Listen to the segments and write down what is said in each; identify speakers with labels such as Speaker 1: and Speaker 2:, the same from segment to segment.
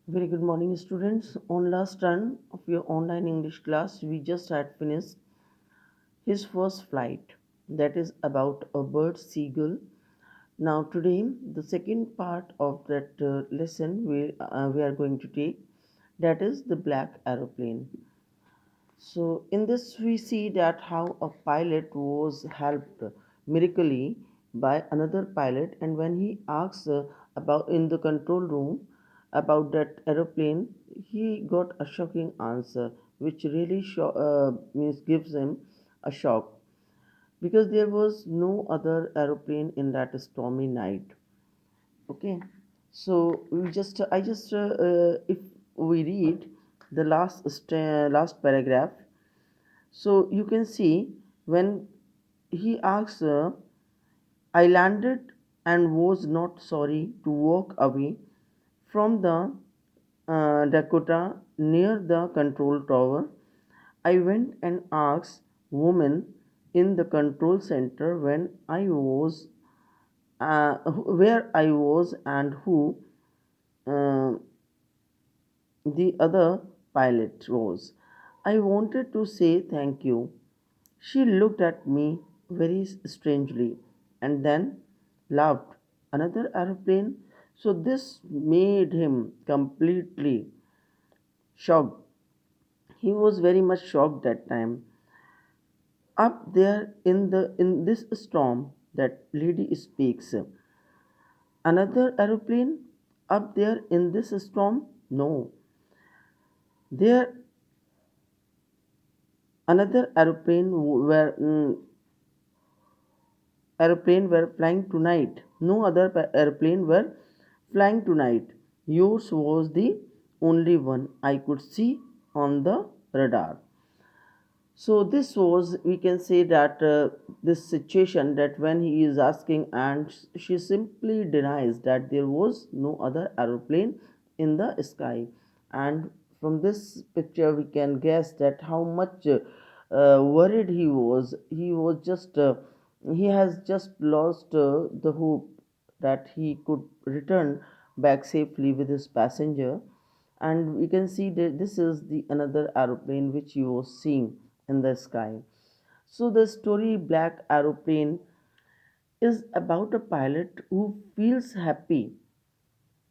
Speaker 1: Very good morning, students. On last run of your online English class, we just had finished his first flight. That is about a bird seagull. Now, today, the second part of that lesson we are going to take, that is the black aeroplane. So, in this, we see that how a pilot was helped miraculously by another pilot, and when he asks about in the control room about that aeroplane, he got a shocking answer, which really means gives him a shock because there was no other aeroplane in that stormy night. Okay, so I just if we read the last paragraph, so you can see when he asks, I landed and was not sorry to walk away from the Dakota near the control tower. I went and asked woman in the control center where I was and who uh, the other pilot was. I wanted to say thank you. She looked at me very strangely and then laughed. Another aeroplane? So this made him completely shocked. He was very much shocked that time. Up there in this storm that lady speaks. Another aeroplane up there in this storm? No. There another aeroplane were flying tonight. No other aeroplane were flying tonight. Yours was the only one I could see on the radar. So this was, we can say that this situation that when he is asking and she simply denies that there was no other aeroplane in the sky. And from this picture we can guess that how much worried he was. He has just lost the hope that he could return back safely with his passenger, and we can see that this is the another aeroplane which you was seeing in the sky. So the story Black Aeroplane is about a pilot who feels happy.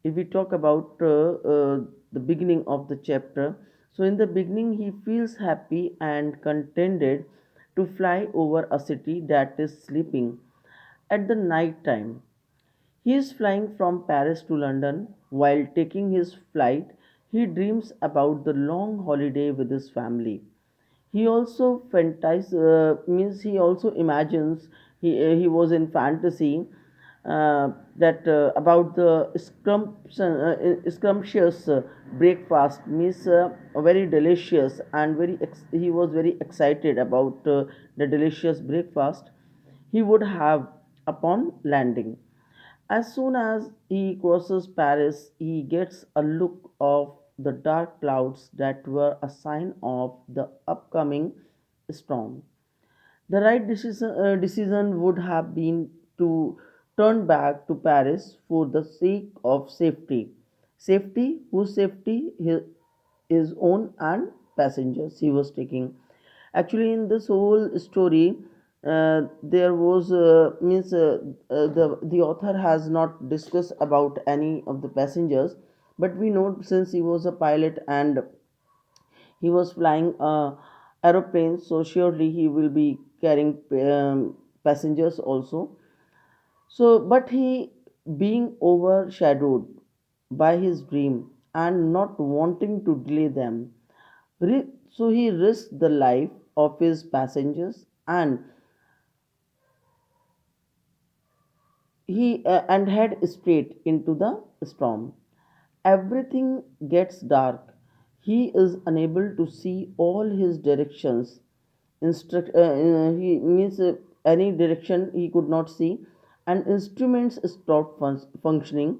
Speaker 1: If we talk about the beginning of the chapter, so in the beginning he feels happy and contented to fly over a city that is sleeping at the night time. He is flying from Paris to London. While taking his flight, he dreams about the long holiday with his family. He also means he also imagines he was in fantasy that about the scrumptious breakfast means very delicious and he was very excited about the delicious breakfast he would have upon landing. As soon as he crosses Paris, he gets a look of the dark clouds that were a sign of the upcoming storm. The right decision would have been to turn back to Paris for the sake of safety. Safety? Whose safety? His own and passengers he was taking. Actually, in this whole story, there was means the author has not discussed about any of the passengers, but we know since he was a pilot and he was flying aeroplane, so surely he will be carrying passengers also. So, but he being overshadowed by his dream and not wanting to delay them, so he risked the life of his passengers and head straight into the storm. Everything gets dark. He is unable to see all his directions. He means any direction he could not see, and instruments stopped functioning,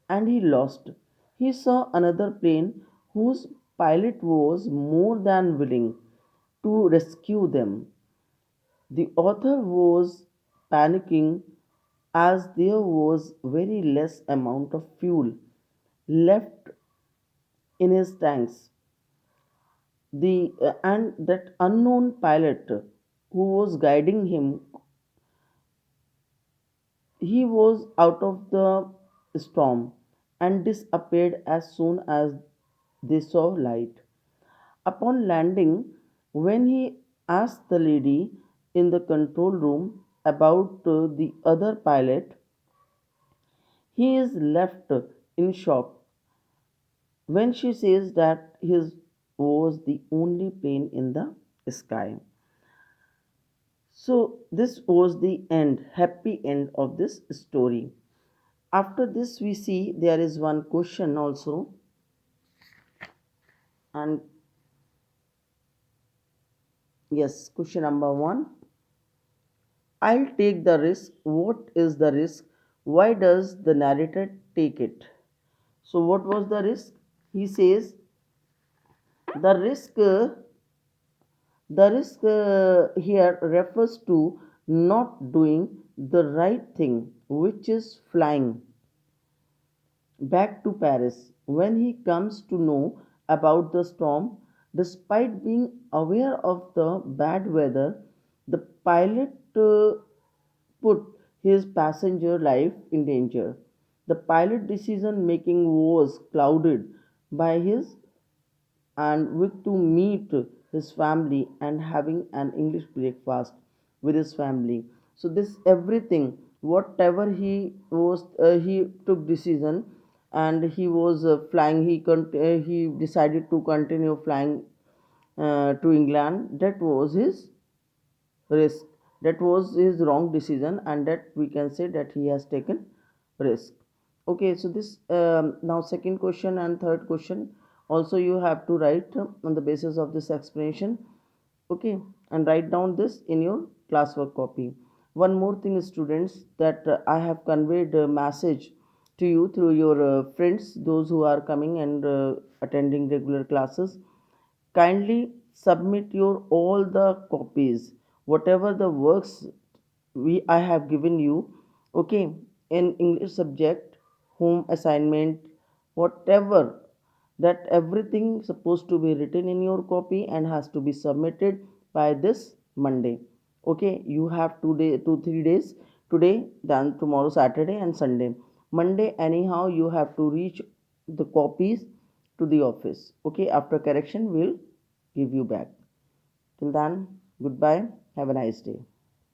Speaker 1: and he lost. He saw another plane whose pilot was more than willing to rescue them. The author was panicking as there was very less amount of fuel left in his tanks. The and that unknown pilot who was guiding him, he was out of the storm and disappeared as soon as they saw light. Upon landing, when he asked the lady in the control room about the other pilot, he is left in shock when she says that his was the only plane in the sky. So this was the end, happy end of this story. After this, we see there is one question also, and yes, question number one. I'll take the risk. What is the risk? Why does the narrator take it? So, what was the risk? He says the risk. The risk here refers to not doing the right thing, which is flying back to Paris. When he comes to know about the storm, despite being aware of the bad weather, the pilot put his passenger life in danger. The pilot decision making was clouded by his and with to meet his family and having an English breakfast with his family. So this everything, whatever he took decision, and he was flying. He decided to continue flying to England. That was his risk. That was his wrong decision, and that we can say that he has taken risk. Okay, so this now second question and third question also you have to write on the basis of this explanation. Okay, and write down this in your classwork copy. One more thing, students, that I have conveyed a message to you through your friends, those who are coming and attending regular classes. Kindly submit your all the copies, whatever the works we I have given you, okay, in English subject, home assignment, whatever, that everything supposed to be written in your copy and has to be submitted by this Monday. Okay, you have 2 day 2 3 days, today, then tomorrow Saturday and Sunday. Monday anyhow you have to reach the copies to the office. Okay, after correction we'll give you back. Till then, goodbye. Have a nice day.